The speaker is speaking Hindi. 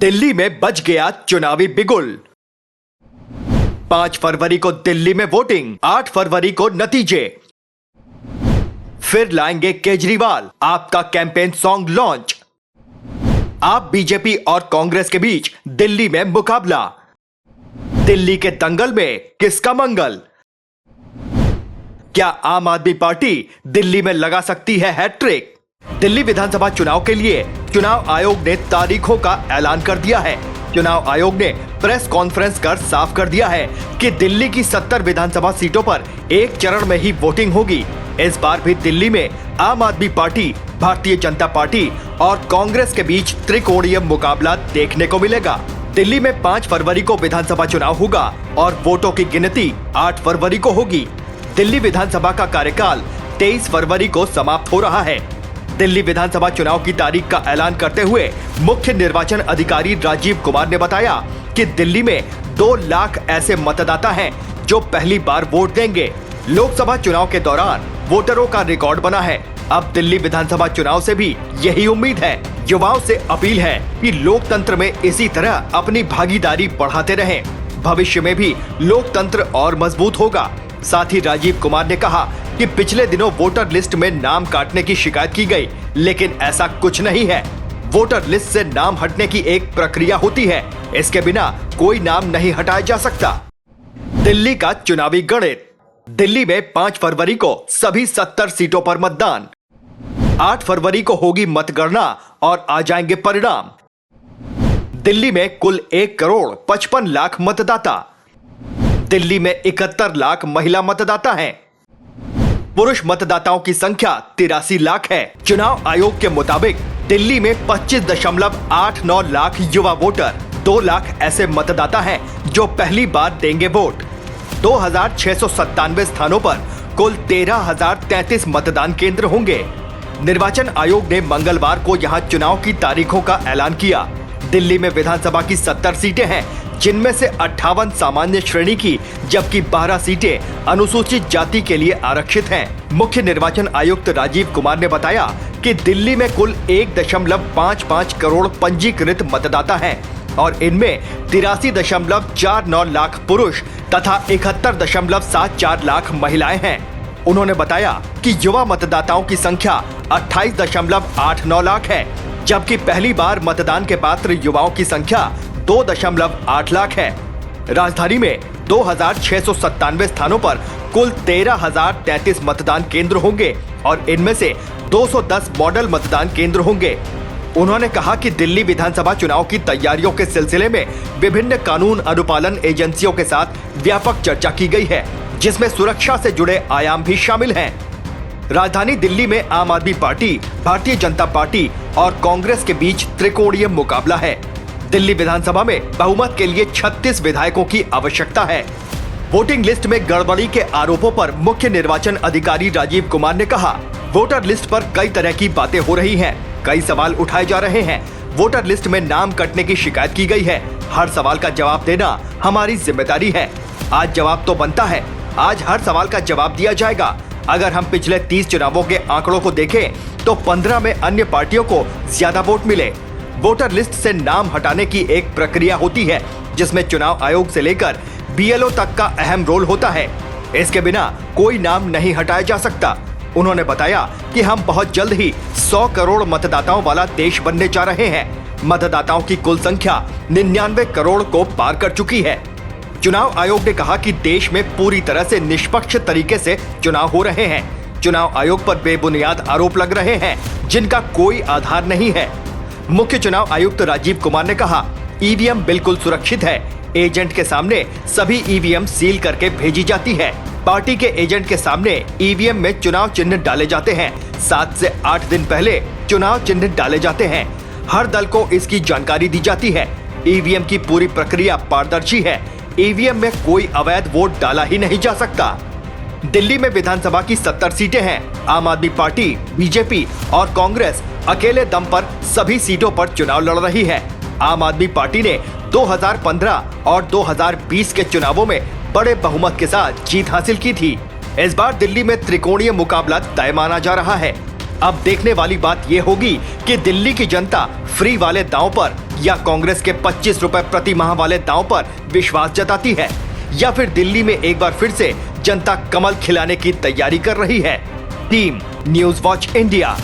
दिल्ली में बज गया चुनावी बिगुल। 5 फरवरी को दिल्ली में वोटिंग, 8 फरवरी को नतीजे। फिर लाएंगे केजरीवाल आपका कैंपेन सॉन्ग लॉन्च। आप बीजेपी और कांग्रेस के बीच दिल्ली में मुकाबला। दिल्ली के दंगल में किसका मंगल? क्या आम आदमी पार्टी दिल्ली में लगा सकती है हैट्रिक? दिल्ली विधानसभा चुनाव के लिए चुनाव आयोग ने तारीखों का ऐलान कर दिया है। चुनाव आयोग ने प्रेस कॉन्फ्रेंस कर साफ कर दिया है कि दिल्ली की 70 विधानसभा सीटों पर एक चरण में ही वोटिंग होगी। इस बार भी दिल्ली में आम आदमी पार्टी, भारतीय जनता पार्टी और कांग्रेस के बीच त्रिकोणीय मुकाबला देखने को मिलेगा। दिल्ली में 5 फरवरी को विधानसभा चुनाव होगा और वोटों की गिनती 8 फरवरी को होगी। दिल्ली विधानसभा का कार्यकाल 23 फरवरी को समाप्त हो रहा है। दिल्ली विधानसभा चुनाव की तारीख का ऐलान करते हुए मुख्य निर्वाचन अधिकारी राजीव कुमार ने बताया कि दिल्ली में 2 लाख ऐसे मतदाता हैं जो पहली बार वोट देंगे। लोकसभा चुनाव के दौरान वोटरों का रिकॉर्ड बना है। अब दिल्ली विधानसभा चुनाव से भी यही उम्मीद है। युवाओं से अपील है कि लोकतंत्र में इसी तरह अपनी भागीदारी बढ़ाते रहें। भविष्य में भी लोकतंत्र और मजबूत होगा। साथ ही राजीव कुमार ने कहा कि पिछले दिनों वोटर लिस्ट में नाम काटने की शिकायत की गई, लेकिन ऐसा कुछ नहीं है। वोटर लिस्ट से नाम हटने की एक प्रक्रिया होती है, इसके बिना कोई नाम नहीं हटाया जा सकता। दिल्ली का चुनावी गणित। दिल्ली में 5 फरवरी को सभी 70 सीटों पर मतदान। 8 फरवरी को होगी मतगणना और आ जाएंगे परिणाम। दिल्ली में कुल 1 करोड़ 55 लाख मतदाता। दिल्ली में 71 लाख महिला मतदाता हैं। पुरुष मतदाताओं की संख्या 83 लाख है। चुनाव आयोग के मुताबिक दिल्ली में 25.89 लाख युवा वोटर, 2 लाख ऐसे मतदाता हैं जो पहली बार देंगे वोट। 2697 स्थानों पर कुल 13,033 मतदान केंद्र होंगे। निर्वाचन आयोग ने मंगलवार को यहां चुनाव की तारीखों का ऐलान किया। दिल्ली में विधानसभा की 70 सीटें हैं, जिनमें से 58 सामान्य श्रेणी की, जबकि 12 सीटें अनुसूचित जाति के लिए आरक्षित हैं। मुख्य निर्वाचन आयुक्त राजीव कुमार ने बताया कि दिल्ली में कुल 1.55 करोड़ पंजीकृत मतदाता हैं और इनमें 83.49 लाख पुरुष तथा 71.74 लाख महिलाएं हैं। उन्होंने बताया कि युवा मतदाताओं की संख्या 28.89 लाख है, जबकि पहली बार मतदान के पात्र युवाओं की संख्या 2.8 लाख है। राजधानी में 2697 स्थानों पर कुल 13,033 मतदान केंद्र होंगे और इनमें से 210 मॉडल मतदान केंद्र होंगे। उन्होंने कहा कि दिल्ली विधानसभा चुनाव की तैयारियों के सिलसिले में विभिन्न कानून अनुपालन एजेंसियों के साथ व्यापक चर्चा की गई है, जिसमें सुरक्षा से जुड़े आयाम भी शामिल हैं। राजधानी दिल्ली में आम आदमी पार्टी, भारतीय जनता पार्टी और कांग्रेस के बीच त्रिकोणीय मुकाबला है। दिल्ली विधानसभा में बहुमत के लिए 36 विधायकों की आवश्यकता है। वोटिंग लिस्ट में गड़बड़ी के आरोपों पर मुख्य निर्वाचन अधिकारी राजीव कुमार ने कहा, वोटर लिस्ट पर कई तरह की बातें हो रही हैं, कई सवाल उठाए जा रहे हैं। वोटर लिस्ट में नाम कटने की शिकायत की गई है। हर सवाल का जवाब देना हमारी जिम्मेदारी है। आज जवाब तो बनता है, आज हर सवाल का जवाब दिया जाएगा। अगर हम पिछले 30 चुनावों के आंकड़ों को देखें तो 15 में अन्य पार्टियों को ज्यादा वोट मिले। वोटर लिस्ट से नाम हटाने की एक प्रक्रिया होती है, जिसमें चुनाव आयोग से लेकर बीएलओ तक का अहम रोल होता है। इसके बिना कोई नाम नहीं हटाया जा सकता। उन्होंने बताया कि हम बहुत जल्द ही 100 करोड़ मतदाताओं वाला देश बनने जा रहे हैं। मतदाताओं की कुल संख्या 99 करोड़ को पार कर चुकी है। चुनाव आयोग ने कहा कि देश में पूरी तरह से निष्पक्ष तरीके से चुनाव हो रहे हैं। चुनाव आयोग पर बेबुनियाद आरोप लग रहे हैं, जिनका कोई आधार नहीं है। मुख्य चुनाव आयुक्त राजीव कुमार ने कहा, ईवीएम बिल्कुल सुरक्षित है। एजेंट के सामने सभी ईवीएम सील करके भेजी जाती है। पार्टी के एजेंट के सामने ईवीएम में चुनाव चिन्ह डाले जाते हैं। 7 से 8 दिन पहले चुनाव चिन्ह डाले जाते हैं। हर दल को इसकी जानकारी दी जाती है। ईवीएम की पूरी प्रक्रिया पारदर्शी है। ईवीएम में कोई अवैध वोट डाला ही नहीं जा सकता। दिल्ली में विधानसभा की 70 सीटें हैं। आम आदमी पार्टी, बीजेपी और कांग्रेस अकेले दम पर सभी सीटों पर चुनाव लड़ रही है। आम आदमी पार्टी ने 2015 और 2020 के चुनावों में बड़े बहुमत के साथ जीत हासिल की थी। इस बार दिल्ली में त्रिकोणीय मुकाबला तय माना जा रहा है। अब देखने वाली बात ये होगी कि दिल्ली की जनता फ्री वाले दांव पर या कांग्रेस के 25 रुपए प्रति माह वाले दांव पर विश्वास जताती है, या फिर दिल्ली में एक बार फिर से जनता कमल खिलाने की तैयारी कर रही है। Team news watch India.